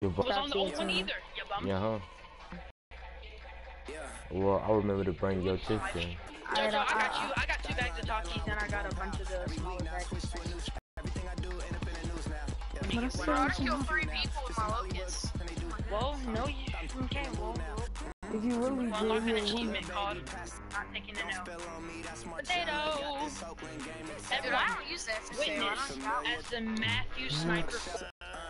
You was on the old one either. You bum. Yeah, huh? Well, I remember to bring your chips in. So I got 2 bags of Takis and I got a bunch of the smaller bags. I killed 3 people with my locusts. Well, no, you okay, well. If you really do, unlock an achievement called not taking a no. Potato! Dude, I don't use that for sale. Witness as the Matthew sniper.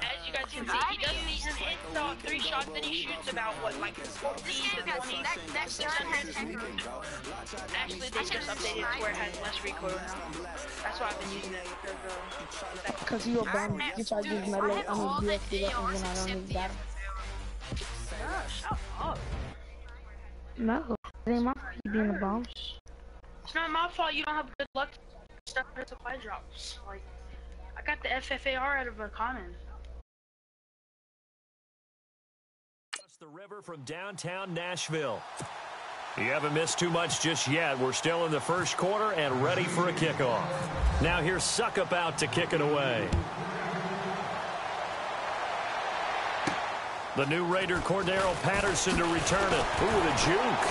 As you guys can see, he doesn't even hit the 3 shots that he shoots about, what, like 14 to 20? That gun has Actually, they just updated it to where it has less recoil now. That's why I've been using it because you abandoned. You tried to use my leg on his USD weapons when I don't need that. Shut up. No, it ain't my fault you being a bum. It's not my fault you don't have good luck stuff for supply drops. Like, I got the FFAR out of a common. Across the river from downtown Nashville. You haven't missed too much just yet. We're still in the first quarter and ready for a kickoff. Now here's Suckup out to kick it away. The new Raider, Cordero Patterson, to return it. Ooh, with a juke.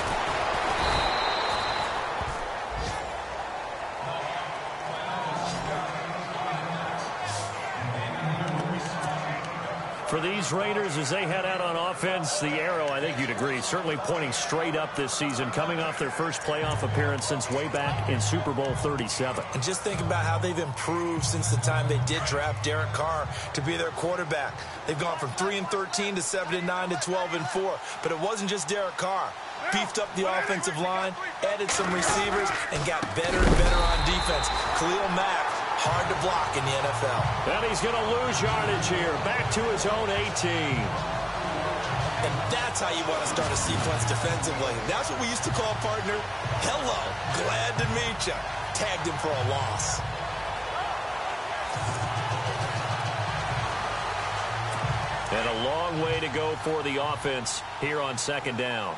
For these Raiders, as they head out on offense, the arrow, I think you'd agree, certainly pointing straight up this season, coming off their first playoff appearance since way back in Super Bowl 37. And just think about how they've improved since the time they did draft Derek Carr to be their quarterback. They've gone from 3-13 to 7-9 to 12-4. But it wasn't just Derek Carr. Beefed up the offensive line, added some receivers, and got better and better on defense. Khalil Mack, hard to block in the NFL. And he's going to lose yardage here. Back to his own 18. And that's how you want to start a sequence defensively. That's what we used to call, partner, hello, glad to meet you. Tagged him for a loss. And a long way to go for the offense here on second down.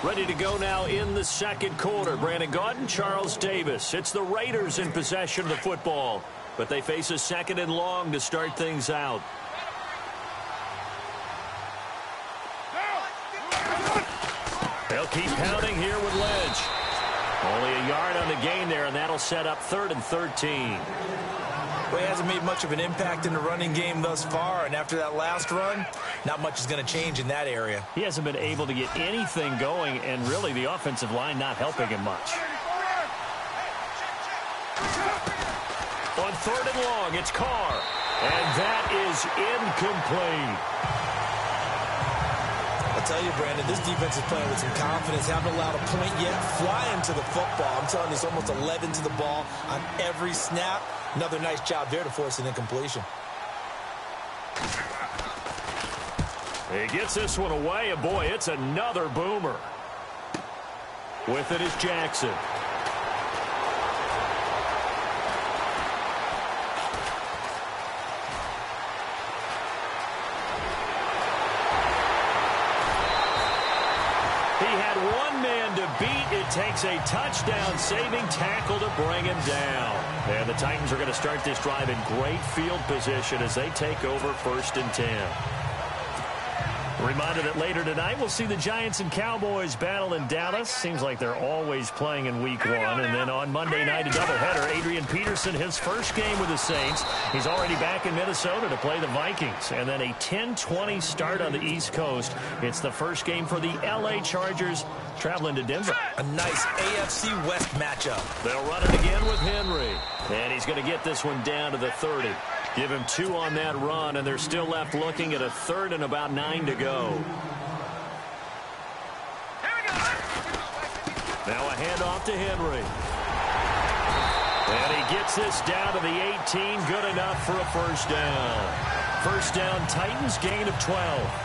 Ready to go now in the second quarter. Brandon Gaudin, Charles Davis. It's the Raiders in possession of the football, but they face a second and long to start things out. They'll keep pounding here with Ledge. Only a yard on the gain there, and that'll set up 3rd and 13. Well, he hasn't made much of an impact in the running game thus far, and after that last run, not much is going to change in that area. He hasn't been able to get anything going, and really the offensive line not helping him much. On 3rd and long, it's Carr, and that is incomplete. I'll tell you, Brandon, this defense is playing with some confidence. Haven't allowed a point yet. Flying to the football. I'm telling you, it's almost 11 to the ball on every snap. Another nice job there to force an incompletion. He gets this one away, and boy, it's another boomer. With it is Jackson. He had one man to beat. It takes a touchdown-saving tackle to bring him down. And the Titans are going to start this drive in great field position as they take over 1st and 10. Reminder that later tonight we'll see the Giants and Cowboys battle in Dallas. Seems like they're always playing in week 1. And then on Monday night, a doubleheader. Adrian Peterson, his first game with the Saints. He's already back in Minnesota to play the Vikings. And then a 10-20 start on the East Coast. It's the first game for the L.A. Chargers traveling to Denver. A nice AFC West matchup. They'll run it again with Henry. And he's going to get this one down to the 30. Give him 2 on that run, and they're still left looking at a 3rd and about 9 to go. Now a handoff to Henry. And he gets this down to the 18, good enough for a first down. First down, Titans, gain of 12.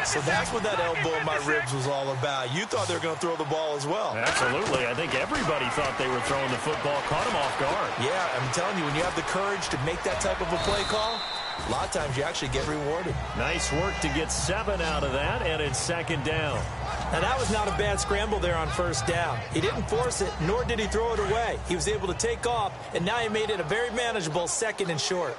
So that's what that elbow in my ribs was all about. You thought they were going to throw the ball as well. Absolutely. I think everybody thought they were throwing the football, caught him off guard. Yeah, I'm telling you, when you have the courage to make that type of a play call, a lot of times you actually get rewarded. Nice work to get 7 out of that, and it's second down. Now, that was not a bad scramble there on first down. He didn't force it, nor did he throw it away. He was able to take off, and now he made it a very manageable 2nd and short.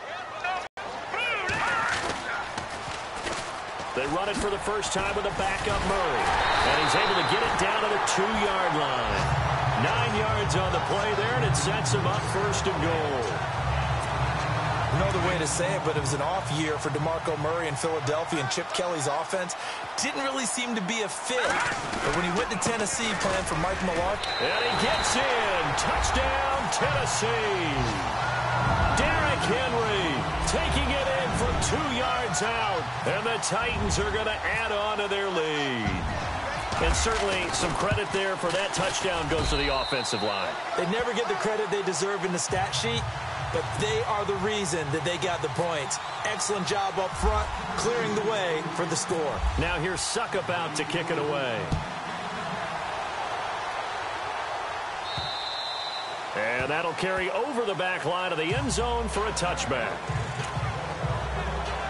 They run it for the first time with a backup Murray. And he's able to get it down to the 2-yard line. 9 yards on the play there, and it sets him up 1st and goal. No other way to say it, but it was an off year for DeMarco Murray in Philadelphia, and Chip Kelly's offense didn't really seem to be a fit. But when he went to Tennessee playing for Mike Mularkey. And he gets in. Touchdown, Tennessee. Derrick Henry taking it in from 2 yards out. And the Titans are going to add on to their lead. And certainly some credit there for that touchdown goes to the offensive line. They never get the credit they deserve in the stat sheet, but they are the reason that they got the points. Excellent job up front, clearing the way for the score. Now here's Suckup out to kick it away. And that'll carry over the back line of the end zone for a touchback.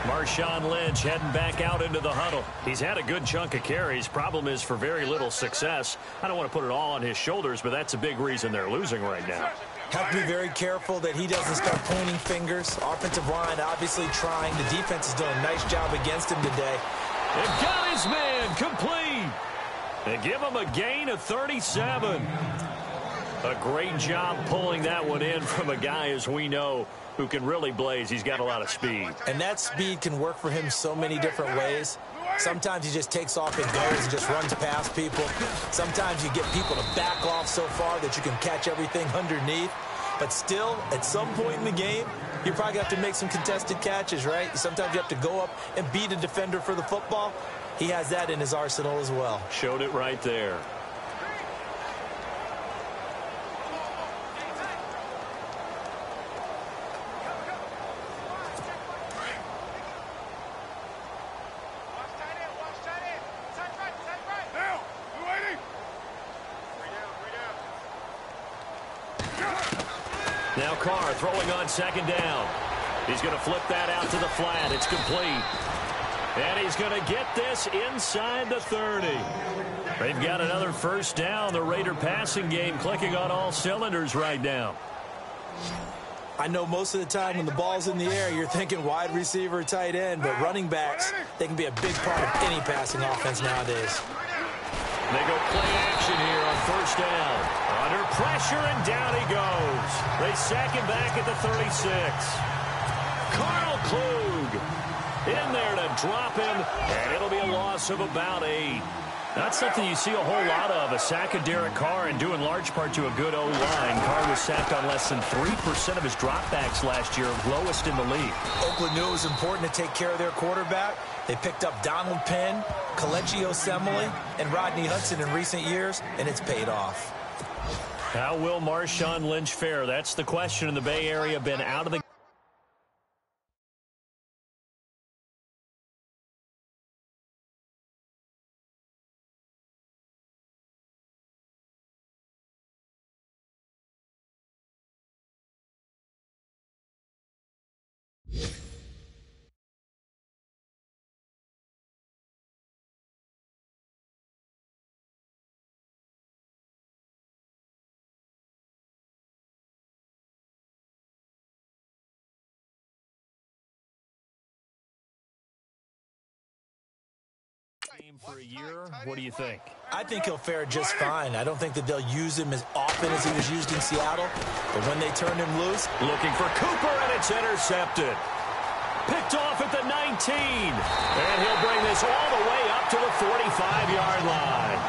Marshawn Lynch heading back out into the huddle. He's had a good chunk of carries. Problem is for very little success. I don't want to put it all on his shoulders, but that's a big reason they're losing right now. Have to be very careful that he doesn't start pointing fingers. Offensive line obviously trying. The defense is doing a nice job against him today. They've got his man complete. They give him a gain of 37. A great job pulling that one in from a guy, as we know, who can really blaze. He's got a lot of speed. And that speed can work for him so many different ways. Sometimes he just takes off and goes and just runs past people. Sometimes you get people to back off so far that you can catch everything underneath. But still, at some point in the game, you probably have to make some contested catches, right? Sometimes you have to go up and beat a defender for the football. He has that in his arsenal as well. Showed it right there. Now Carr throwing on 2nd down. He's going to flip that out to the flat. It's complete. And he's going to get this inside the 30. They've got another 1st down. The Raider passing game clicking on all cylinders right now. I know most of the time when the ball's in the air, you're thinking wide receiver, tight end, but running backs, they can be a big part of any passing offense nowadays. They go play action here on 1st down. Under pressure, and down he goes. They sack him back at the 36. Carl Klug in there to drop him, and it'll be a loss of about 8. That's something you see a whole lot of, a sack of Derek Carr, and due in large part to a good O-line. Carr was sacked on less than 3% of his dropbacks last year, lowest in the league. Oakland knew it was important to take care of their quarterback. They picked up Donald Penn, Kelechi Osemele, and Rodney Hudson in recent years, and it's paid off. How will Marshawn Lynch fare? That's the question in the Bay Area. Been out of the for a year. What do you think? I think he'll fare just fine. I don't think that they'll use him as often as he was used in Seattle, but when they turn him loose. Looking for Cooper, and it's intercepted. Picked off at the 19. And he'll bring this all the way up to the 45-yard line.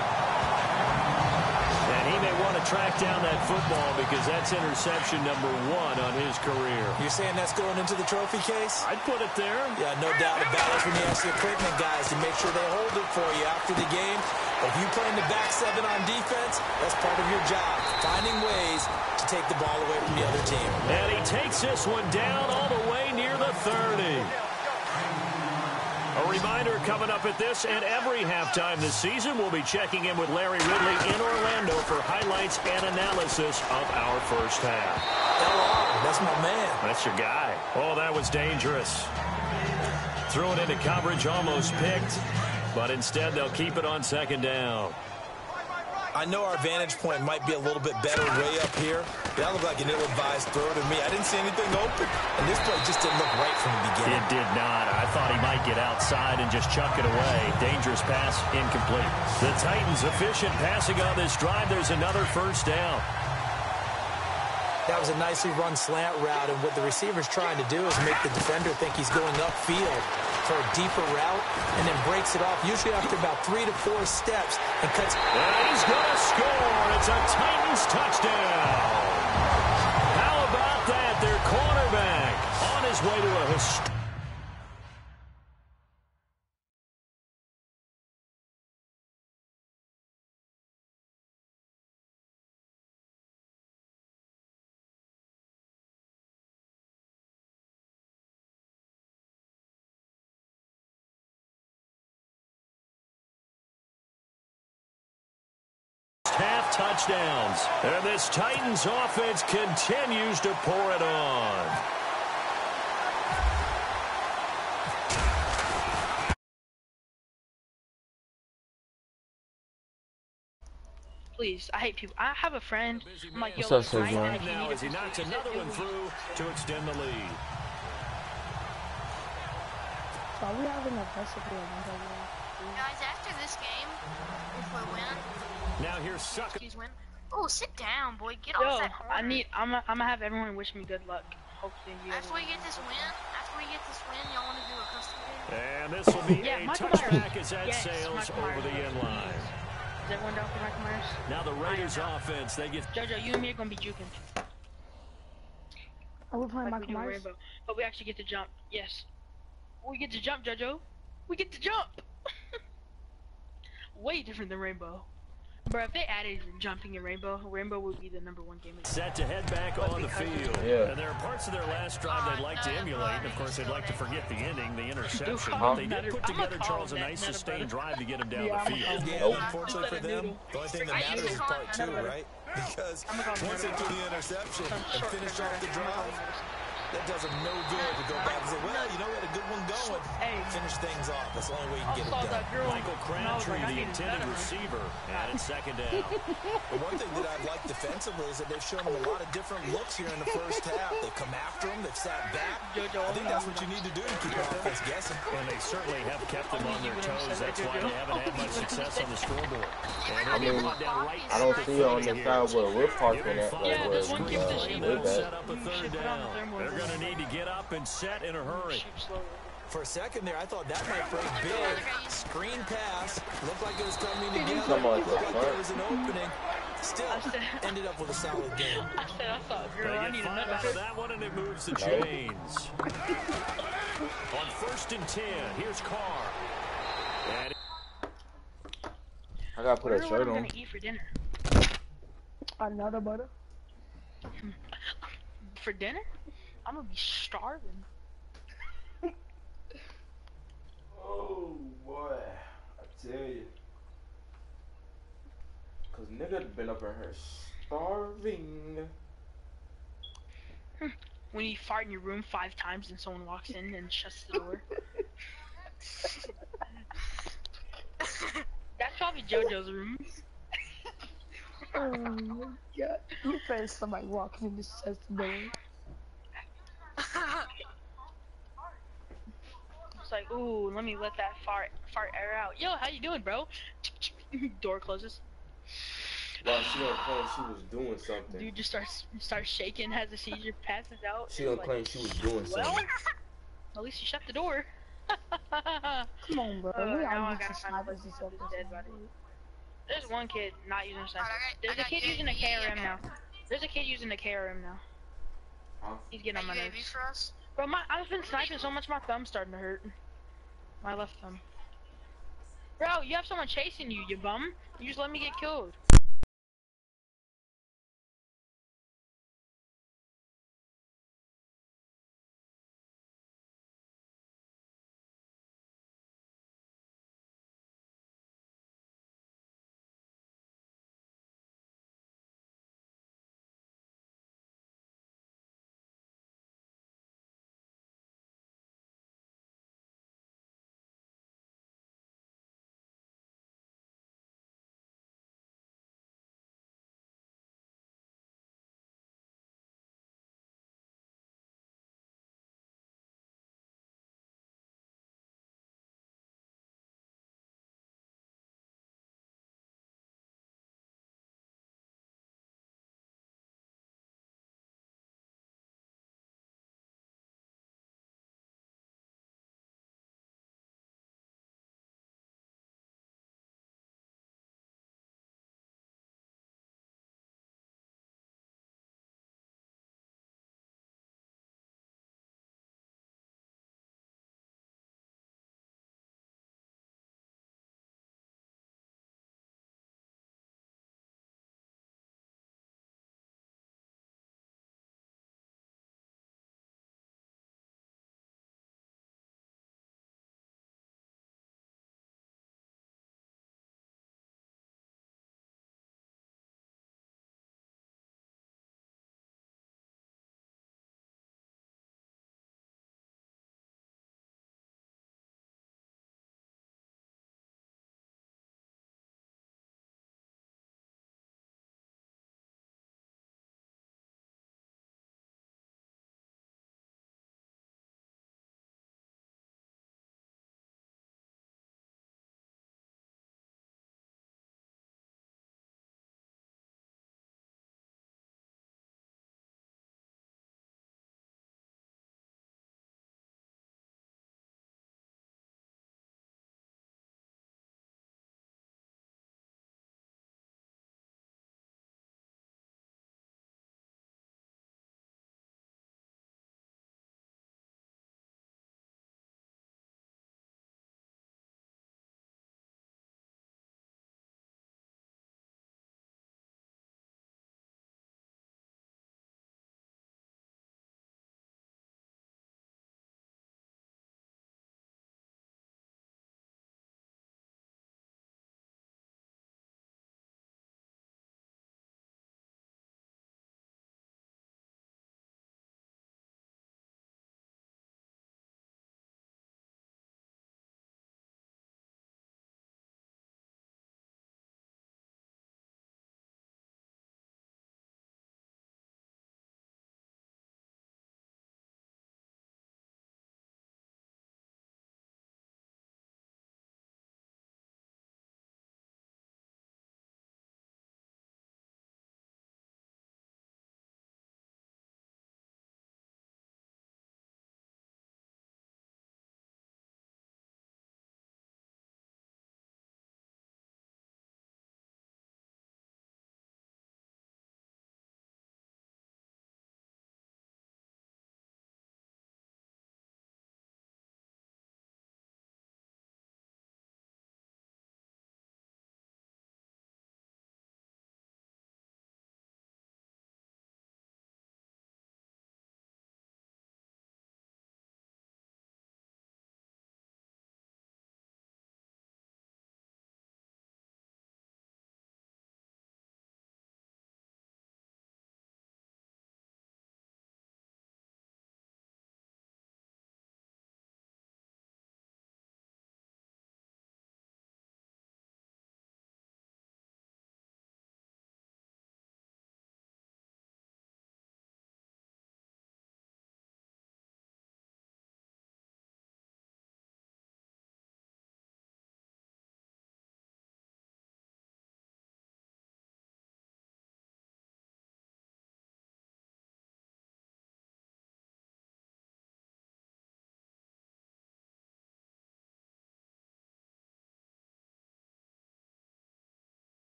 And he may want to track down that football because that's interception number 1 on his career. You're saying that's going into the trophy case? I'd put it there. Yeah, no doubt about it. When you ask the equipment guys to make sure they hold it for you after the game. But if you play in the back 7 on defense, that's part of your job, finding ways to take the ball away from the other team. And he takes this one down all the way near the 30. A reminder coming up at this and every halftime this season, we'll be checking in with Larry Ridley in Orlando for highlights and analysis of our first half. LR, that's my man. That's your guy. Oh, that was dangerous. Threw it into coverage, almost picked. But instead, they'll keep it on 2nd down. I know our vantage point might be a little bit better way up here. That looked like an ill-advised throw to me. I didn't see anything open, and this play just didn't look right from the beginning. It did not. I thought he might get outside and just chuck it away. Dangerous pass, incomplete. The Titans efficient passing on this drive. There's another 1st down. That was a nicely run slant route, and what the receiver's trying to do is make the defender think he's going upfield for a deeper route, and then breaks it off, usually after about 3 to 4 steps, and cuts. And he's going to score. It's a Titans touchdown. How about that? Their cornerback on his way to a historic. Half touchdowns. And this Titans offense continues to pour it on. Please, I hate people. I have a friend. I'm like, yo, What's up, let's fight, Sir and if you Now need as he a knocks another one through to extend the lead. So are we having a recipe of Guys, after this game, if we win, Now here's Sucker. please win. Oh, sit down, boy. Get off Yo, that horn. I'm gonna have everyone wish me good luck. Hopefully you guys After we get this win, y'all want to do a custom game? And this will be Yeah, a Michael touchback Myers. as that Yes, sails Michael over Myers. the end line. Is everyone down for Michael Myers? Now the Raiders offense, they get Jojo, you and me are gonna be juking. Are we playing Like we Michael do in Myers? Rainbow. But we actually get to jump. Yes. We get to jump, Jojo. We get to jump. Way different than Rainbow. Bro, if they added jumping in Rainbow, Rainbow would be the #1 game. set to head back on the field. Yeah. And there are parts of their last drive they'd like to emulate. And of course, they'd like to forget the ending, the interception. But they did put together, Charles, a nice sustained drive to get him down the field. Yeah, Nope. unfortunately for them, the only thing that matters is part 2, right? Because once they do the interception and finish off the drive, that does them no good to go back and say, well, you know, we had a good one going. Hey. Finish things off. That's the only way you I can get saw it that done. girl. Michael Crabtree, the intended receiver, and it's 2nd down. The one thing that I've liked defensively is that they've shown them a lot of different looks here in the first half. They've come after them. They've sat back. I think that's what you need to do to keep your offense guessing. And they certainly have kept them on their toes. That's why they haven't had much success on the scoreboard. And I mean, brought down right I don't see it on the side where we're parking at, like Yeah, where there's one kid that she we're They'll set at. up a 3rd down. They're going to need to get up and set in a hurry. For a second there, I thought that might break big. Screen pass. Looked like it was coming together. Come on, Looked like Jeff, there was an opening. Still ended up with a solid game. I said, I saw a girl. I They need get 5 another. out of that one, and it moves the chains. On 1st and 10, here's Carr. And I gotta put I a wonder what shirt I'm on. gonna eat for dinner. Another butter? For dinner? I'm gonna be starving. Oh boy, I tell you. Cause nigga been up in here starving. When you fart in your room 5 times and someone walks in and shuts the door. That's probably JoJo's room. Oh my god. You said somebody walking in the chest door. It's like, ooh, let me let that fart air out. Yo, how you doing, bro? Door closes. Well, she don't claim she was doing something. Dude just starts shaking, has a seizure, passes out. She don't Like, claim she was doing well, something. at least you shut the door. Come on, bro. We now all I need gotta some find a place snipers and to stuff. put this dead body. There's one kid not using a sniper. Alright, There's a I got kid you. using a KRM Okay. now. There's a kid using a KRM now. Huh? He's getting on my UAV nerves. for us? Bro, I've been sniping so much my thumb's starting to hurt. My left thumb. Bro, you have someone chasing you, you bum. You just let me get killed.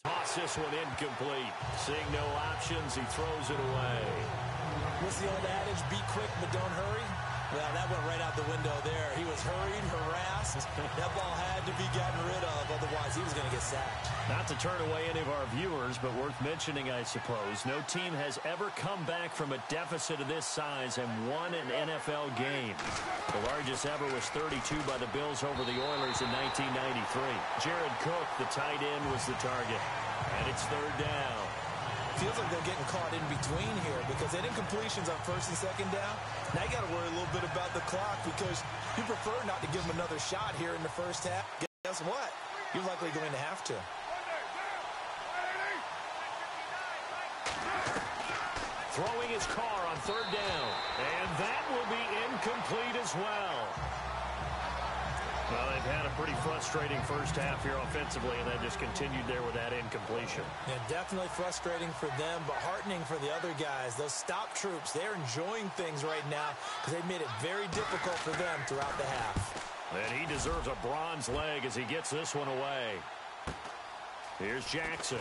Toss this one incomplete. Seeing no options, he throws it away. What's the old adage? Be quick, but don't hurry. Well, that went right out the window there. He was hurried, harassed. That ball had to be gotten rid of, otherwise he was going to get sacked. Not to turn away any of our viewers, but worth mentioning, I suppose, no team has ever come back from a deficit of this size and won an NFL game. The largest ever was 32 by the Bills over the Oilers in 1993. Jared Cook, the tight end, was the target. And it's third down. Feels like they're getting caught in between here because they didn't completions on first and second down. Now you got to worry a little bit about the clock because you prefer not to give them another shot here in the first half. Guess what? You're likely going to have to. Throwing his car on third down. And that will be incomplete as well. Well, they've had a pretty frustrating first half here offensively, and they just continued there with that incompletion. Yeah, definitely frustrating for them, but heartening for the other guys. Those stop troops, they're enjoying things right now because they've made it very difficult for them throughout the half. And he deserves a bronze leg as he gets this one away. Here's Jackson.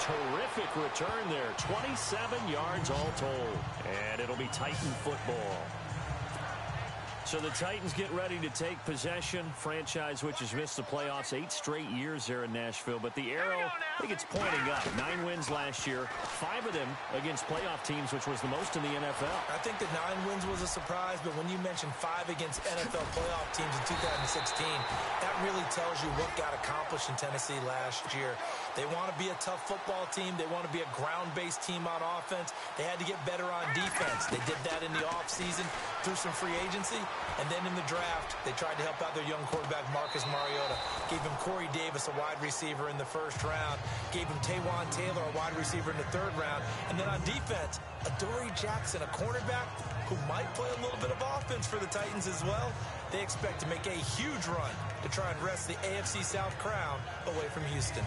Terrific return there. 27 yards all told. And it'll be Titan football. So the Titans get ready to take possession. Franchise which has missed the playoffs 8 straight years there in Nashville. But the arrow, I think it's pointing up. 9 wins last year. 5 of them against playoff teams, which was the most in the NFL. I think the 9 wins was a surprise, but when you mentioned 5 against NFL playoff teams in 2016, that really tells you what got accomplished in Tennessee last year. They want to be a tough football team. They want to be a ground-based team on offense. They had to get better on defense. They did that in the offseason through some free agency. And then in the draft, they tried to help out their young quarterback, Marcus Mariota. Gave him Corey Davis, a wide receiver, in the first round. Gave him Taywan Taylor, a wide receiver, in the third round. And then on defense, Adoree Jackson, a cornerback who might play a little bit of offense for the Titans as well. They expect to make a huge run to try and wrest the AFC South crown away from Houston.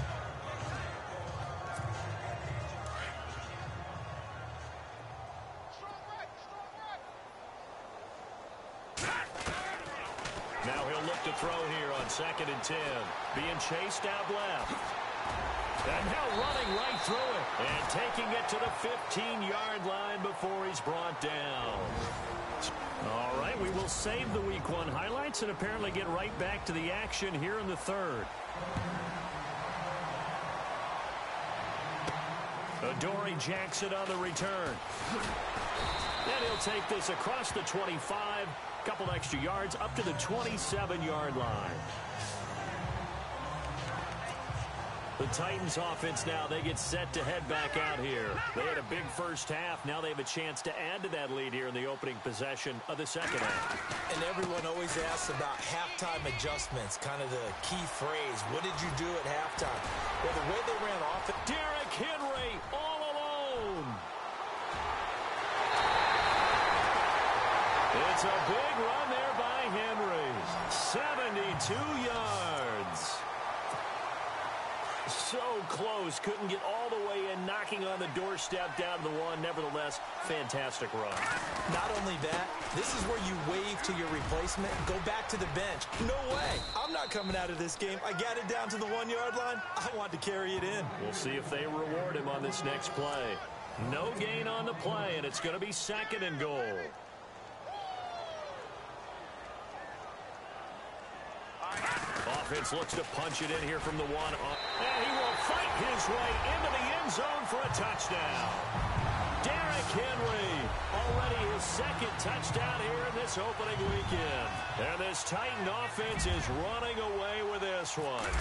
Now he'll look to throw here on 2nd and 10. Being chased out left. And now running right through it. And taking it to the 15-yard line before he's brought down. All right, we will save the Week 1 highlights and apparently get right back to the action here in the third. Adoree Jackson on the return. And he'll take this across the 25. Couple extra yards up to the 27-yard line. The Titans offense now, they get set to head back out here. They had a big first half. Now they have a chance to add to that lead here in the opening possession of the second half. And everyone always asks about halftime adjustments, kind of the key phrase. What did you do at halftime? Well, the way they ran off it. Derrick Henry all alone. It's a big run there by Henry. 72 yards. So close. Couldn't get all the way in, knocking on the doorstep down to the one. Nevertheless, fantastic run. Not only that, this is where you wave to your replacement. Go back to the bench. No way. I'm not coming out of this game. I got it down to the 1-yard line. I want to carry it in. We'll see if they reward him on this next play. No gain on the play, and it's going to be 2nd and goal. Offense looks to punch it in here from the 1. And he will fight his way into the end zone for a touchdown. Derrick Henry, already his 2nd touchdown here in this opening weekend. And this Titan offense is running away with this one.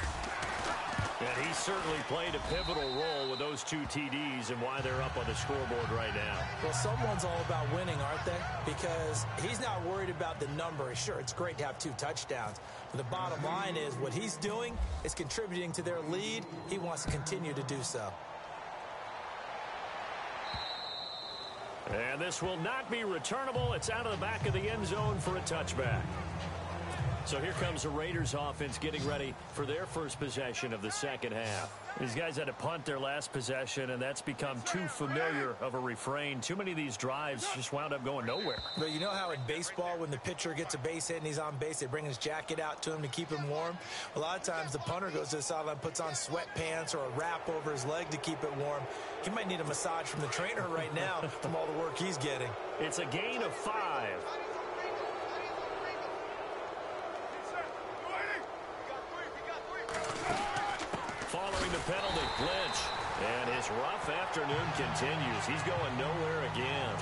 And he certainly played a pivotal role with those 2 TDs and why they're up on the scoreboard right now. Well, someone's all about winning, aren't they? Because he's not worried about the number. Sure, it's great to have 2 touchdowns. But the bottom line is what he's doing is contributing to their lead. He wants to continue to do so. And this will not be returnable. It's out of the back of the end zone for a touchback. So here comes the Raiders offense getting ready for their first possession of the second half. These guys had to punt their last possession, and that's become too familiar of a refrain. Too many of these drives just wound up going nowhere. But you know how in baseball, when the pitcher gets a base hit and he's on base, they bring his jacket out to him to keep him warm? A lot of times the punter goes to the sideline, puts on sweatpants or a wrap over his leg to keep it warm. He might need a massage from the trainer right now from all the work he's getting. It's a gain of 5. Following the penalty, Lynch. And his rough afternoon continues. He's going nowhere again.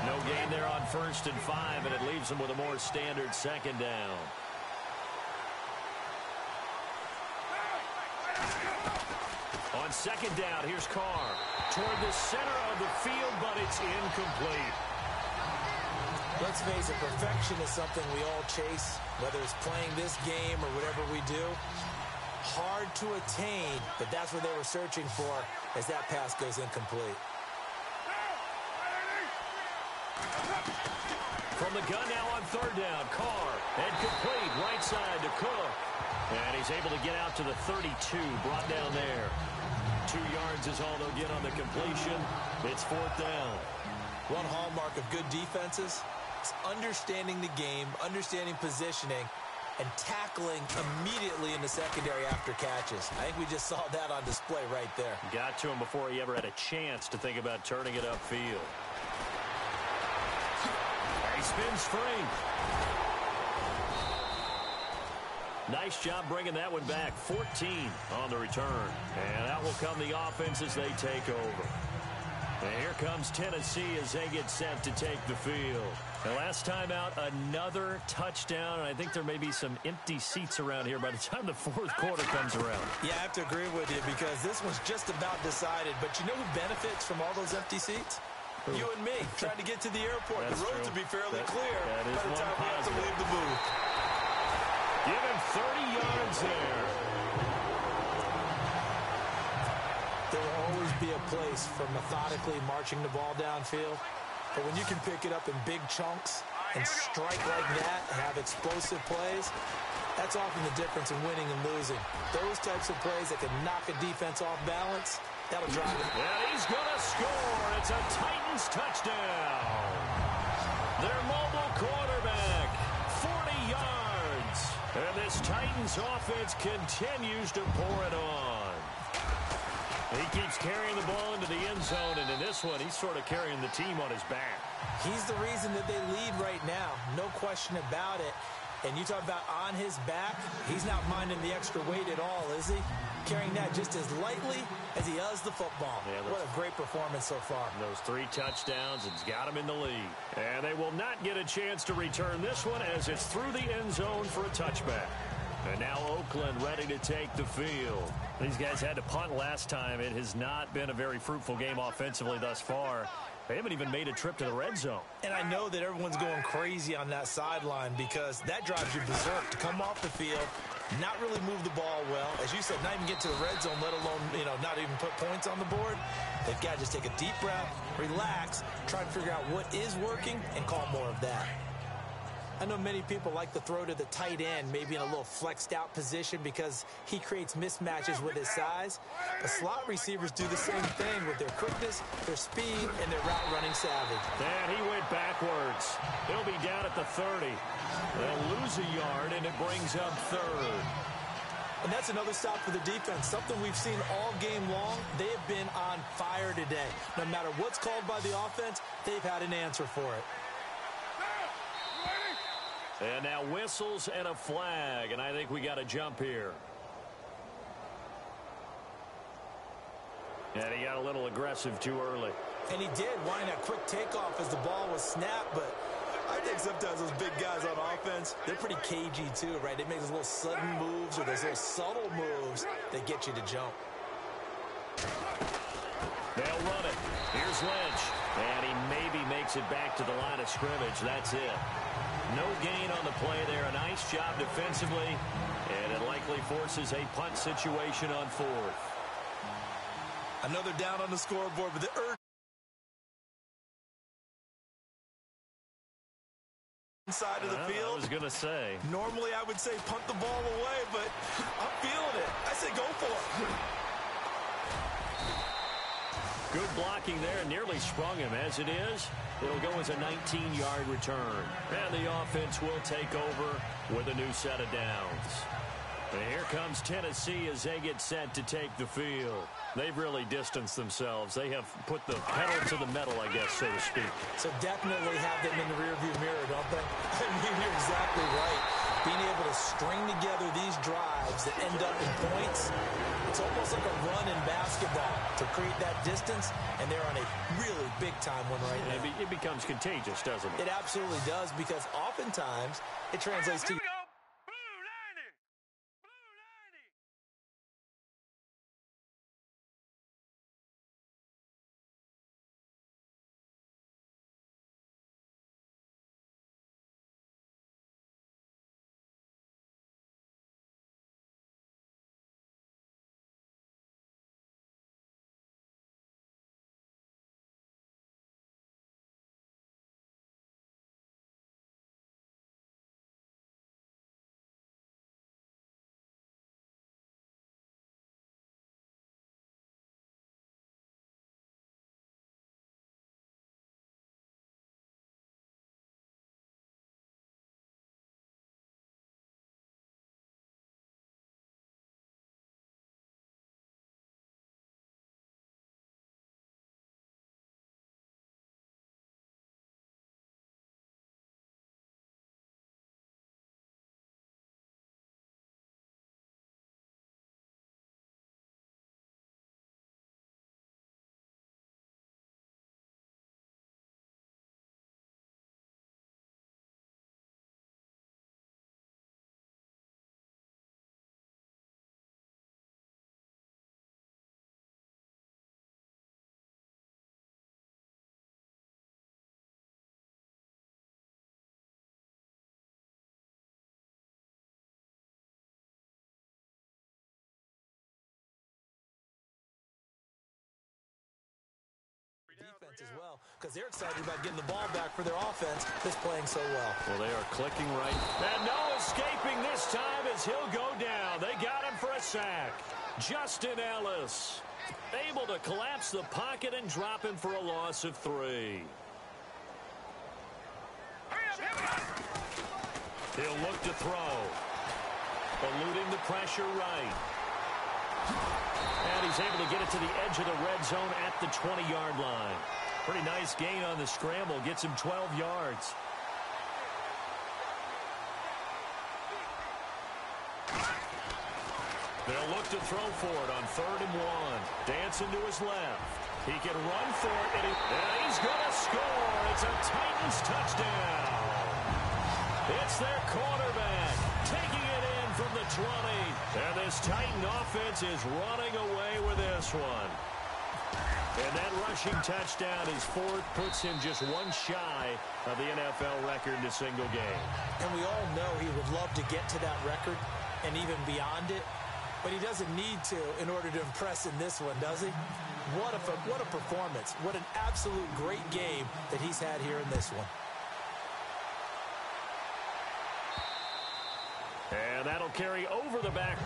No gain there on 1st and 5, and it leaves him with a more standard second down. On second down, here's Carr. Toward the center of the field, but it's incomplete. Let's face it, perfection is something we all chase, whether it's playing this game or whatever we do. Hard to attain, but that's what they were searching for as that pass goes incomplete. From the gun now on 3rd down, Carr, and complete, right side to Cook. And he's able to get out to the 32, brought down there. 2 yards is all they'll get on the completion. It's 4th down. One hallmark of good defenses is understanding the game, understanding positioning, and tackling immediately in the secondary after catches. I think we just saw that on display right there. Got to him before he ever had a chance to think about turning it upfield. He spins free. Nice job bringing that one back. 14 on the return. And out will come the offense as they take over. And here comes Tennessee as they get set to take the field. The last time out, another touchdown, and I think there may be some empty seats around here by the time the 4th quarter comes around. Yeah, I have to agree with you because this one's just about decided. But you know who benefits from all those empty seats? You and me, trying to get to the airport. That's the roads true. will be fairly clear that is by the time we have to leave the booth. Give him 30 yards there. There will always be a place for methodically marching the ball downfield. But when you can pick it up in big chunks and strike like that, have explosive plays, that's often the difference in winning and losing. Those types of plays that can knock a defense off balance, that'll drive it. And he's going to score. It's a Titans touchdown. Their mobile quarterback, 40 yards. And this Titans offense continues to pour it on. He keeps carrying the ball into the end zone, and in this one, he's sort of carrying the team on his back. He's the reason that they lead right now. No question about it. And you talk about on his back, he's not minding the extra weight at all, is he? Carrying that just as lightly as he does the football. Yeah, what a great performance so far. Those 3 touchdowns, it's got him in the lead. And they will not get a chance to return this one as it's through the end zone for a touchback. And now Oakland ready to take the field. These guys had to punt last time. It has not been a very fruitful game offensively thus far. They haven't even made a trip to the red zone. And I know that everyone's going crazy on that sideline because that drives you berserk to come off the field, not really move the ball well. As you said, not even get to the red zone, let alone, not even put points on the board. They've got to just take a deep breath, relax, try and figure out what is working, and call more of that. I know many people like to throw to the tight end, maybe in a little flexed out position because he creates mismatches with his size. The slot receivers do the same thing with their quickness, their speed, and their route running savvy. And he went backwards. He'll be down at the 30. They'll lose a yard, and it brings up 3rd. And that's another stop for the defense, something we've seen all game long. They have been on fire today. No matter what's called by the offense, they've had an answer for it. And now whistles and a flag, and I think we got a jump here. And he got a little aggressive too early. And he did, wanting that quick takeoff as the ball was snapped, but I think sometimes those big guys on offense, they're pretty cagey too, right? They make those little sudden moves or those little subtle moves that get you to jump. They'll run it. Here's Lynch. And he maybe makes it back to the line of scrimmage. That's it. No gain on the play there. A nice job defensively. And it likely forces a punt situation on 4th. Another down on the scoreboard, but the side of the field. I was going to say. Normally I would say punt the ball away, but I'm feeling it. I say go for it. Good blocking there, nearly sprung him. As it is, it'll go as a 19-yard return. And the offense will take over with a new set of downs. And here comes Tennessee as they get set to take the field. They've really distanced themselves. They have put the pedal to the metal, I guess, so to speak. So definitely have them in the rearview mirror, don't they? I mean, you're exactly right. Being able to string together these drives that end up in points, it's almost like a run in basketball to create that distance, and they're on a really big-time one right now. It becomes contagious, doesn't it? It absolutely does, because oftentimes it translates to... defense as well, because they're excited about getting the ball back for their offense that's playing so well. Well, they are clicking right. And no escaping this time as he'll go down. They got him for a sack. Justin Ellis able to collapse the pocket and drop him for a loss of 3. He'll look to throw. Eluding the pressure right. And he's able to get it to the edge of the red zone at the 20-yard line. Pretty nice gain on the scramble. Gets him 12 yards. They'll look to throw for it on 3rd and 1. Dancing to his left. He can run for it, and he's going to score. It's a Titans touchdown. It's their quarterback taking it in from the 20. And this Titan offense is running away with this one. And that rushing touchdown, his 4th, puts him just one shy of the NFL record in a single game. And we all know he would love to get to that record and even beyond it. But he doesn't need to in order to impress in this one, does he? What a performance. What an absolute great game that he's had here in this one. And that'll carry over the back.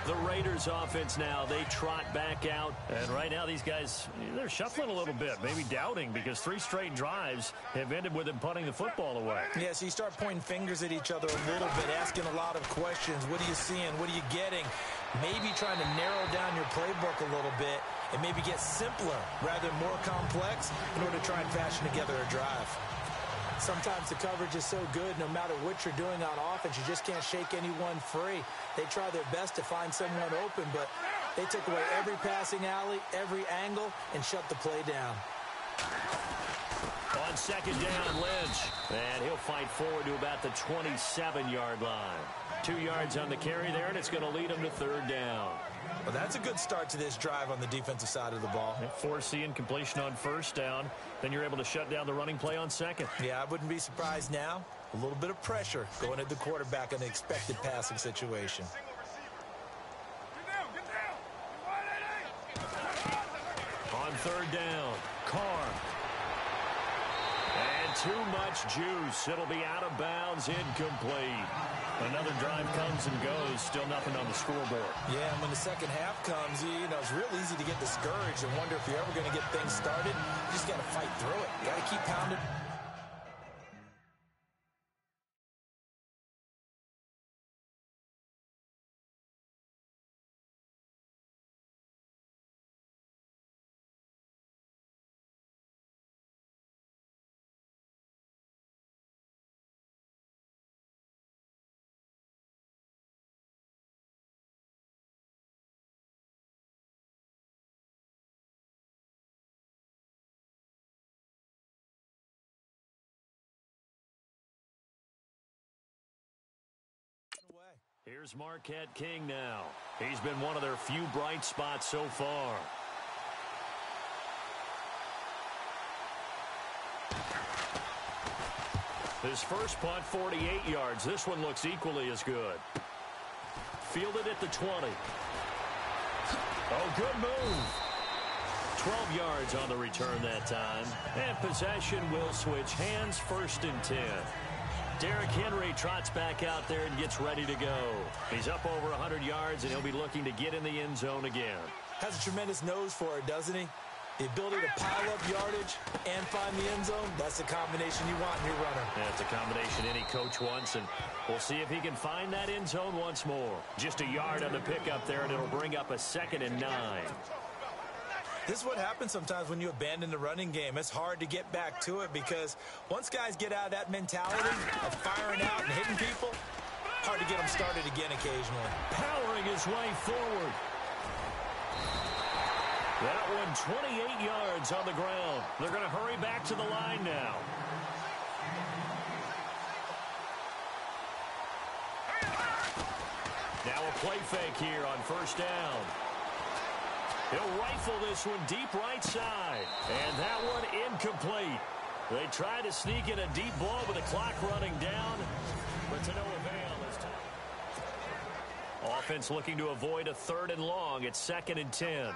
The Raiders offense now, they trot back out. And right now these guys, they're shuffling a little bit, maybe doubting, because 3 straight drives have ended with them punting the football away. Yeah, so you start pointing fingers at each other a little bit, asking a lot of questions. What are you seeing? What are you getting? Maybe trying to narrow down your playbook a little bit and maybe get simpler rather than more complex in order to try and fashion together a drive. Sometimes the coverage is so good, no matter what you're doing on offense, you just can't shake anyone free. They try their best to find someone open, but they took away every passing alley, every angle, and shut the play down. On 2nd down, Lynch. And he'll fight forward to about the 27-yard line. 2 yards on the carry there, and it's going to lead him to 3rd down. Well, that's a good start to this drive on the defensive side of the ball. Force the incompletion on 1st down. Then you're able to shut down the running play on 2nd. Yeah, I wouldn't be surprised now. A little bit of pressure going at the quarterback in the expected passing situation. On 3rd down, Carr. And too much juice. It'll be out of bounds, incomplete. Another drive comes and goes. Still nothing on the scoreboard. Yeah, and when the second half comes, you know, it's real easy to get discouraged and wonder if you're ever going to get things started. You just got to fight through it. Got to keep pounding. Here's Marquette King now. He's been one of their few bright spots so far. His first punt, 48 yards. This one looks equally as good. Fielded at the 20. Oh, good move. 12 yards on the return that time. And possession will switch hands, 1st and 10. Derrick Henry trots back out there and gets ready to go. He's up over 100 yards, and he'll be looking to get in the end zone again. Has a tremendous nose for it, doesn't he? The ability to pile up yardage and find the end zone, that's the combination you want in your runner. That's a combination any coach wants, and we'll see if he can find that end zone once more. Just a yard on the pickup there, and it'll bring up a 2nd and 9. This is what happens sometimes when you abandon the running game. It's hard to get back to it because once guys get out of that mentality of firing out and hitting people, hard to get them started again occasionally. Powering his way forward. That one 28 yards on the ground. They're going to hurry back to the line now. Now a play fake here on 1st down. He'll rifle this one deep right side. And that one incomplete. They try to sneak in a deep ball with the clock running down, but to no avail this time. Offense looking to avoid a 3rd and long. It's 2nd and 10.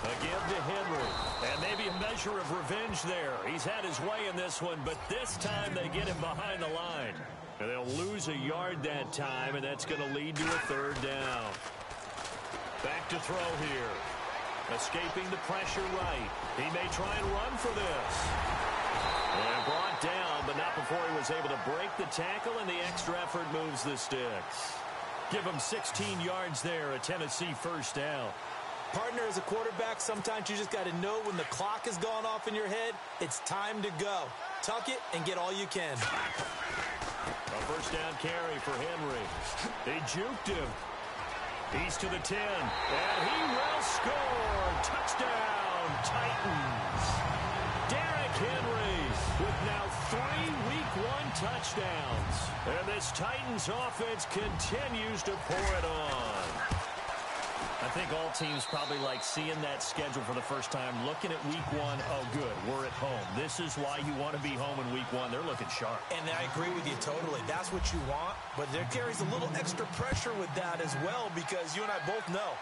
A give to Henry. And maybe a measure of revenge there. He's had his way in this one, but this time they get him behind the line. And they'll lose a yard that time, and that's going to lead to a 3rd down. Back to throw here. Escaping the pressure right. He may try and run for this. And brought down, but not before he was able to break the tackle, and the extra effort moves the sticks. Give him 16 yards there, a Tennessee 1st down. Partner, as a quarterback, sometimes you just got to know when the clock has gone off in your head, it's time to go. Tuck it and get all you can. A 1st down carry for Henry. They juked him. He's to the 10. And he will score. Touchdown, Titans. Derrick Henry with now 3 Week 1 touchdowns. And this Titans offense continues to pour it on. I think all teams probably like seeing that schedule for the first time, looking at Week 1. Oh, good, we're at home. This is why you want to be home in Week 1. They're looking sharp. And I agree with you totally. That's what you want, but there carries a little extra pressure with that as well because you and I both know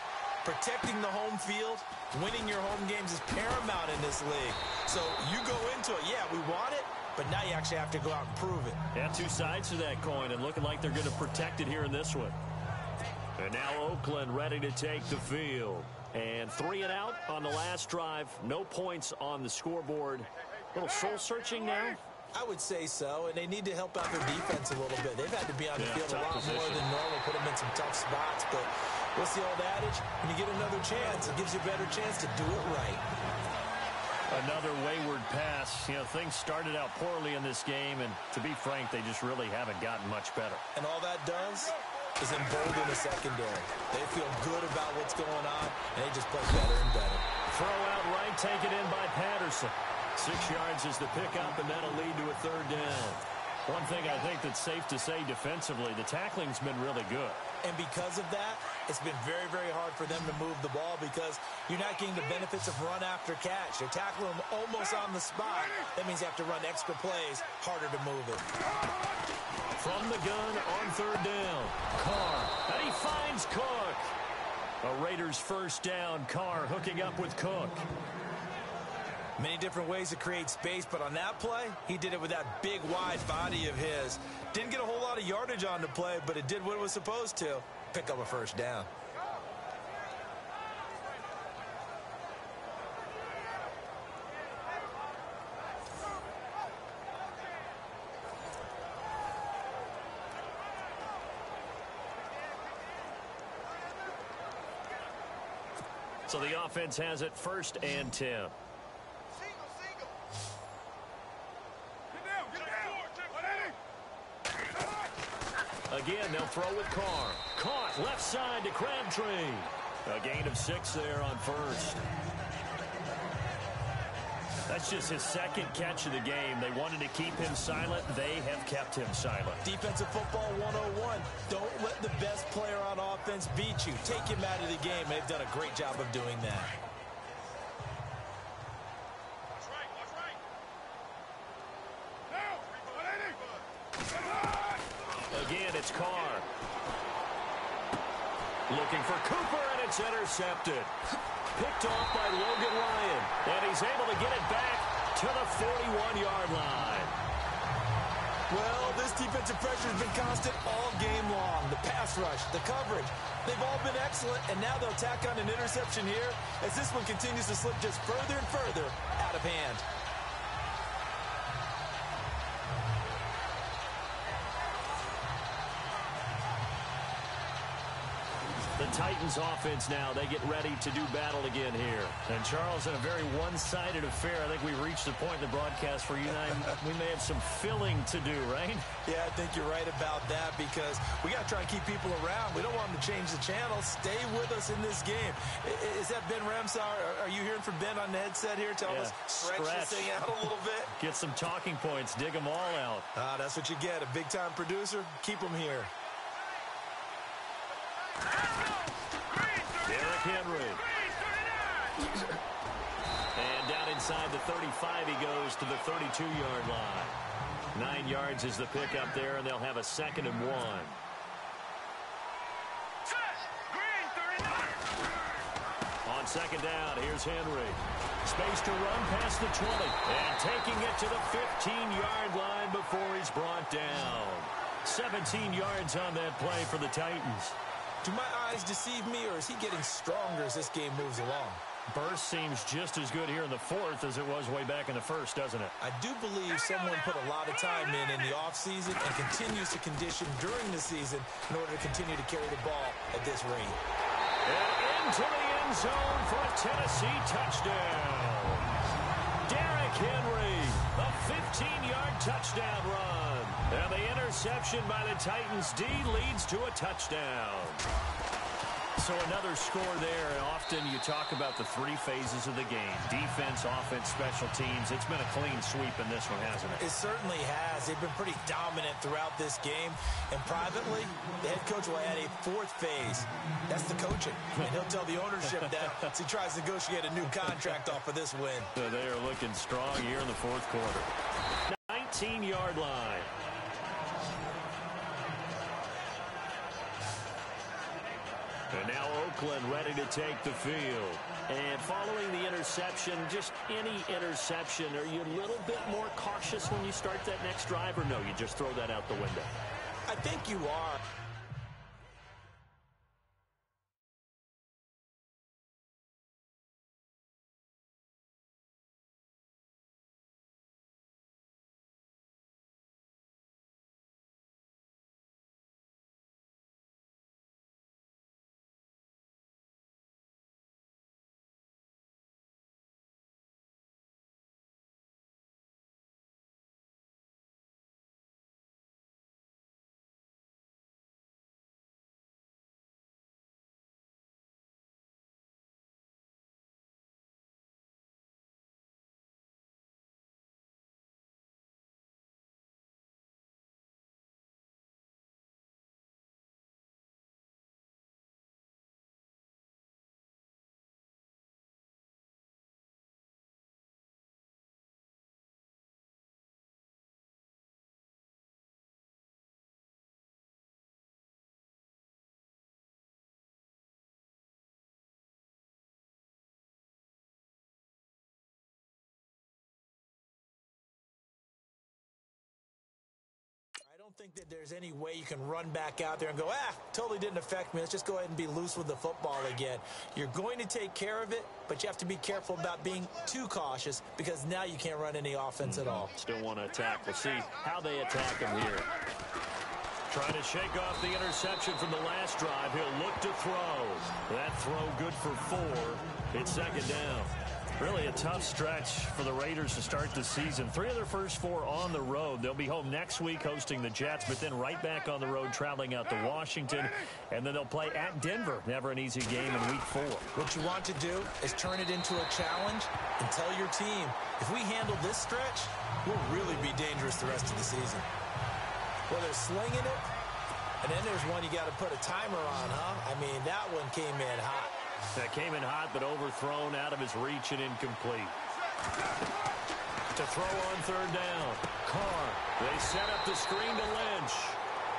protecting the home field, winning your home games is paramount in this league. So you go into it, yeah, we want it, but now you actually have to go out and prove it. Yeah, 2 sides to that coin, and looking like they're going to protect it here in this one. And now Oakland ready to take the field. And 3 and out on the last drive. No points on the scoreboard. A little soul-searching now? I would say so, and they need to help out their defense a little bit. They've had to be on the field a lot more than normal, put them in some tough spots. But what's the old adage? When you get another chance, it gives you a better chance to do it right. Another wayward pass. You know, things started out poorly in this game, and to be frank, they just really haven't gotten much better. And all that does is embolden the secondary. They feel good about what's going on, and they just play better and better. Throw out right, take it in by Patterson. 6 yards is the pickup, and that'll lead to a 3rd down. One thing I think that's safe to say defensively, the tackling's been really good. And because of that, it's been very, very hard for them to move the ball because you're not getting the benefits of run after catch. They're tackling them almost on the spot. That means you have to run extra plays, harder to move it. From the gun on 3rd down. Carr, and he finds Cook. A Raiders 1st down. Carr hooking up with Cook. Many different ways to create space, but on that play, he did it with that big, wide body of his. Didn't get a whole lot of yardage on the play, but it did what it was supposed to. Pick up a first down. So the offense has it 1st and 10. Again, they'll throw with Carr. Caught left side to Crabtree. A gain of 6 there on 1st. That's just his 2nd catch of the game. They wanted to keep him silent. They have kept him silent. Defensive football 101. Don't let the best player on offense beat you. Take him out of the game. They've done a great job of doing that. Again, it's Carr. Looking for Cooper, and it's intercepted. Picked off by Logan Ryan, and he's able to get it back to the 41-yard line. Well, this defensive pressure has been constant all game long. The pass rush, the coverage, they've all been excellent, and now they'll tack on an interception here as this one continues to slip just further and further out of hand. The Titans offense now, they get ready to do battle again here. And Charles, in a very one-sided affair, I think we've reached the point in the broadcast where you and I, we may have some filling to do, right? Yeah, I think you're right about that because we got to try and keep people around. We don't want them to change the channel. Stay with us in this game. Is that Ben Ramsar? Are you hearing from Ben on the headset here? Tell us, stretch this thing out a little bit. Get some talking points. Dig them all out. That's what you get. A big-time producer. Keep them here. Derrick Henry. And down inside the 35, he goes to the 32-yard line. 9 yards is the pickup there, and they'll have a 2nd and 1. On 2nd down, here's Henry. Space to run past the 20. And taking it to the 15-yard line before he's brought down. 17 yards on that play for the Titans. Do my eyes deceive me, or is he getting stronger as this game moves along? Burst seems just as good here in the 4th as it was way back in the 1st, doesn't it? I do believe someone put a lot of time in the offseason and continues to condition during the season in order to continue to carry the ball at this rate. And into the end zone for a Tennessee touchdown. Derrick Henry, a 15-yard touchdown run. And the interception by the Titans D leads to a touchdown. So another score there. Often you talk about the 3 phases of the game. Defense, offense, special teams. It's been a clean sweep in this one, hasn't it? It certainly has. They've been pretty dominant throughout this game. And privately, the head coach will add a 4th phase. That's the coaching. And he'll tell the ownership that as he tries to negotiate a new contract off of this win. So they are looking strong here in the 4th quarter. 19-yard line. And now Oakland ready to take the field. And following the interception, just any interception, are you a little bit more cautious when you start that next drive, or no, you just throw that out the window? I think you are. don't think that there's any way you can run back out there and go, totally didn't affect me. Let's just go ahead and be loose with the football again. You're going to take care of it, but you have to be careful about being too cautious because now you can't run any offense at all. Still want to attack. We'll see how they attack him here. Trying to shake off the interception from the last drive. He'll look to throw. That throw good for 4. It's second down. Really a tough stretch for the Raiders to start the season. 3 of their first 4 on the road. They'll be home next week hosting the Jets, but then right back on the road traveling out to Washington. And then they'll play at Denver. Never an easy game in week 4. What you want to do is turn it into a challenge and tell your team, if we handle this stretch, we'll really be dangerous the rest of the season. Well, they're slinging it, and then there's one you got to put a timer on, huh? I mean, that one came in hot. That came in hot, but overthrown out of his reach and incomplete. To throw on third down. Carr. They set up the screen to Lynch.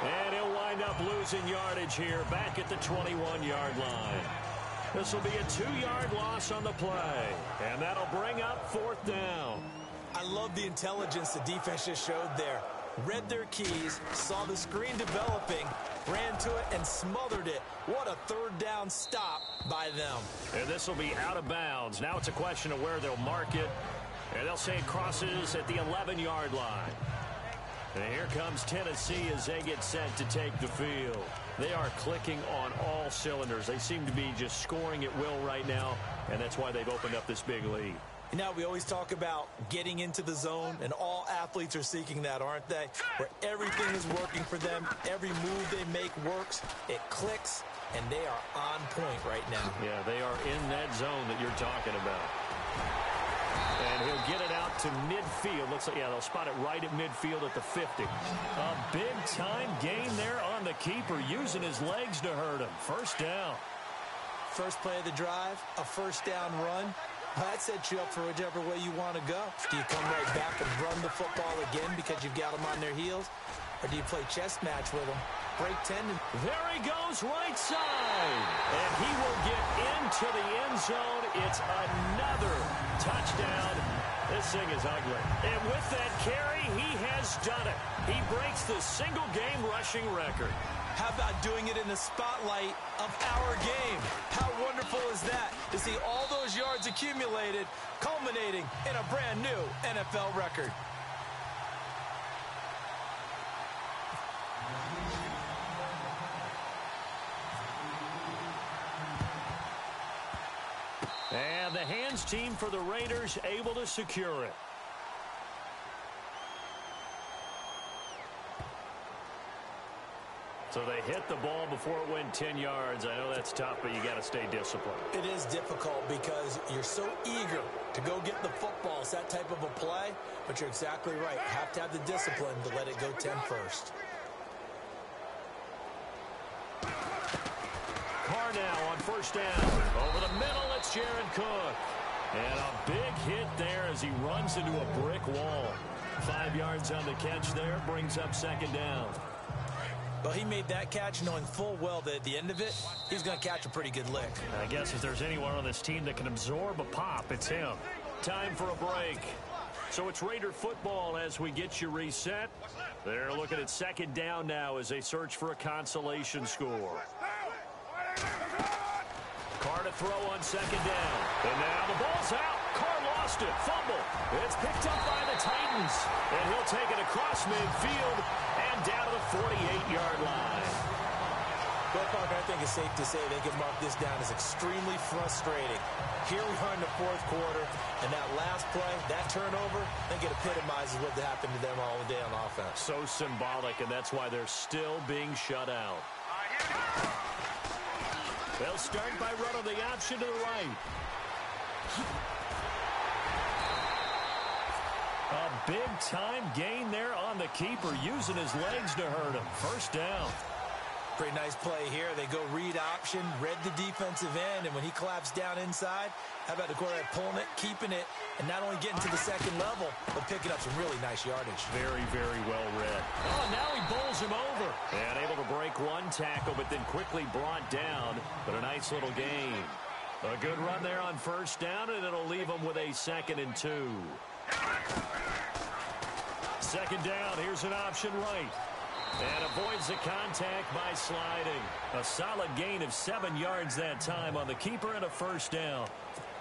And he'll wind up losing yardage here back at the 21-yard line. This will be a 2-yard loss on the play. And that'll bring up fourth down. I love the intelligence the defense just showed there. Read their keys, saw the screen developing, ran to it, and smothered it. What a third down stop by them. And this will be out of bounds. Now it's a question of where they'll mark it. And they'll say it crosses at the 11-yard line. And here comes Tennessee as they get set to take the field. They are clicking on all cylinders. They seem to be just scoring at will right now, and that's why they've opened up this big lead. Now, we always talk about getting into the zone, and all athletes are seeking that, aren't they? Where everything is working for them, every move they make works, it clicks, and they are on point right now. Yeah, they are in that zone that you're talking about. And he'll get it out to midfield. Looks like, they'll spot it right at midfield at the 50. A big-time gain there on the keeper, using his legs to hurt him. First down. First play of the drive, a first down run. That sets you up for whichever way you want to go. Do you come right back and run the football again because you've got them on their heels? Or do you play chess match with them? Break tendon. There he goes, right side. And he will get into the end zone. It's another touchdown. This thing is ugly. And with that carry, he has done it. He breaks the single-game rushing record. How about doing it in the spotlight of our game? How wonderful is that to see all those yards accumulated, culminating in a brand new NFL record. And the hands team for the Raiders able to secure it. So they hit the ball before it went 10 yards. I know that's tough, but you got to stay disciplined. It is difficult because you're so eager to go get the football. It's that type of a play, but you're exactly right. You have to have the discipline to let it go 10 first. Carr now on first down. Over the middle, it's Jared Cook. And a big hit there as he runs into a brick wall. 5 yards on the catch there, brings up second down. Well, he made that catch knowing full well that at the end of it, he's going to catch a pretty good lick. I guess if there's anyone on this team that can absorb a pop, it's him. Time for a break. So it's Raider football as we get you reset. They're looking at second down now as they search for a consolation score. Carr to throw on second down. And now the ball's out. Carr lost it. Fumble. It's picked up by the Titans. And he'll take it across midfield and down to the 48-yard line. Well, Parker, I think it's safe to say they can mark this down as extremely frustrating. Here we are in the fourth quarter, and that last play, that turnover, I think it epitomizes what happened to them all day on offense. So symbolic, and that's why they're still being shut out. They'll start by running the option to the right. A big-time gain there on the keeper, using his legs to hurt him. First down. Pretty nice play here. They go read option, read the defensive end, and when he collapsed down inside, how about the quarterback pulling it, keeping it, and not only getting to the second level, but picking up some really nice yardage. Very, very well read. Oh, now he bowls him over. And able to break one tackle, but then quickly brought down. But a nice little gain. A good run there on first down, and it'll leave him with a 2nd and 2. Second down, here's an option right. And avoids the contact by sliding. A solid gain of 7 yards that time on the keeper and a first down.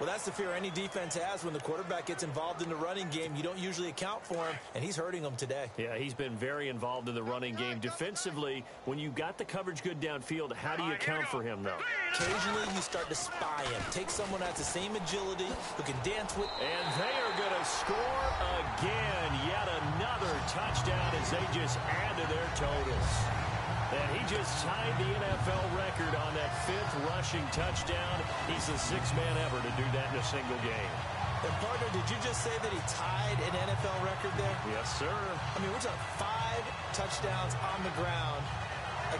Well, that's the fear any defense has when the quarterback gets involved in the running game. You don't usually account for him, and he's hurting them today. Yeah, he's been very involved in the running game. Defensively, when you got the coverage good downfield, how do you account for him, though? Occasionally, you start to spy him. Take someone that has the same agility, who can dance with. And they are going to score again. Yet another touchdown as they just add to their totals. And he just tied the NFL record on that 5th rushing touchdown. He's the 6th man ever to do that in a single game. And, partner, did you just say that he tied an NFL record there? Yes, sir. I mean, we're talking 5 touchdowns on the ground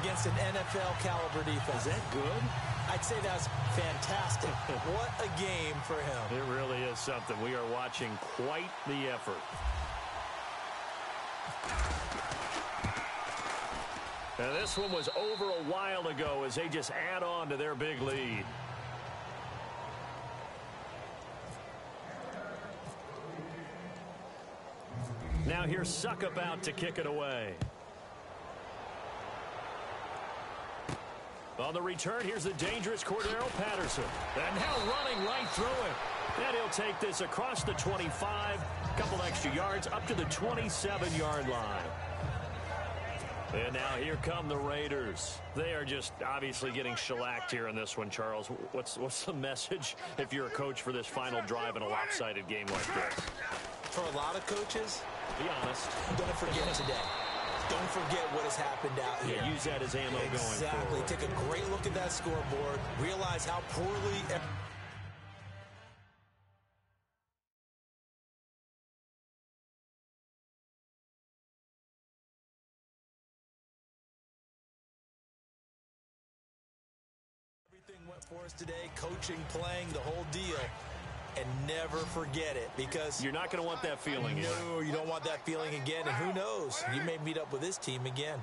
against an NFL-caliber defense. Is that good? I'd say that's fantastic. What a game for him. It really is something. We are watching quite the effort. Now, this one was over a while ago as they just add on to their big lead. Now here's Suckup out to kick it away. On the return, here's the dangerous Cordero Patterson. And now running right through it. And he'll take this across the 25, a couple extra yards, up to the 27-yard line. And now here come the Raiders. They are just obviously getting shellacked here in this one, Charles. What's the message if you're a coach for this final drive in a lopsided game like this? For a lot of coaches, be honest. Don't forget today. Don't forget what has happened out here. Yeah, use that as ammo going forward. Exactly. Take a great look at that scoreboard. Realize how poorly... Everything went for us today, coaching, playing, the whole deal. And never forget it, because... You're not going to want that feeling again. No, you don't want that feeling again. And who knows? You may meet up with this team again.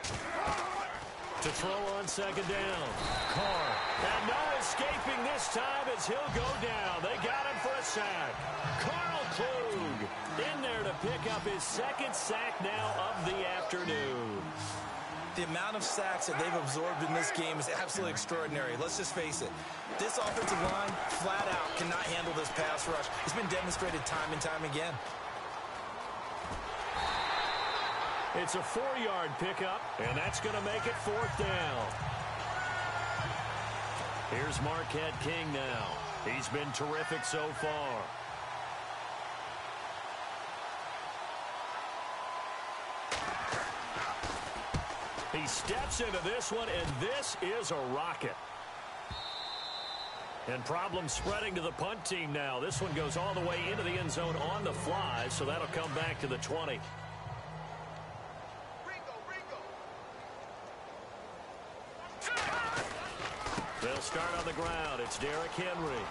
To throw on second down. Carr. And no escaping this time as he'll go down. They got him for a sack. Carl Klug in there to pick up his 2nd sack now of the afternoon. The amount of sacks that they've absorbed in this game is absolutely extraordinary. Let's just face it. This offensive line, flat out, cannot handle this pass rush. It's been demonstrated time and time again. It's a 4-yard pickup, and that's going to make it 4th down. Here's Marquette King now. He's been terrific so far. He steps into this one, and this is a rocket. And problems spreading to the punt team now. This one goes all the way into the end zone on the fly, so that'll come back to the 20. They'll start on the ground. It's Derrick Henry.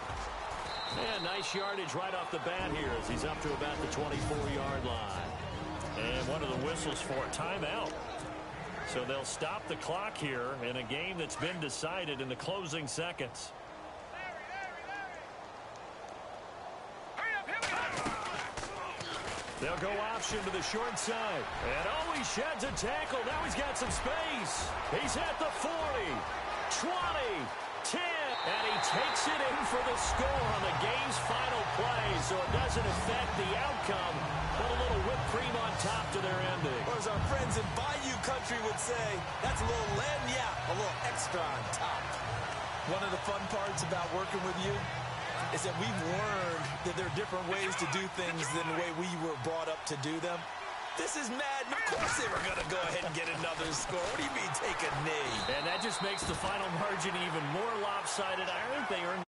And nice yardage right off the bat here as he's up to about the 24-yard line. And one of the whistles for a timeout. So they'll stop the clock here in a game that's been decided in the closing seconds. They'll go option to the short side. And oh, he sheds a tackle. Now he's got some space. He's at the 40, 20, 10. And he takes it in for the score on the game's final play. So it doesn't affect the outcome, but a little whipped cream on top to their ending. Or as our friends in Bayou Country would say, that's a little a little extra on top. One of the fun parts about working with you is that we've learned that there are different ways to do things than the way we were brought up to do them. This is Madden. Of course they were going to go ahead and get another score. What do you mean take a knee? And that just makes the final margin even more lopsided. I think they earned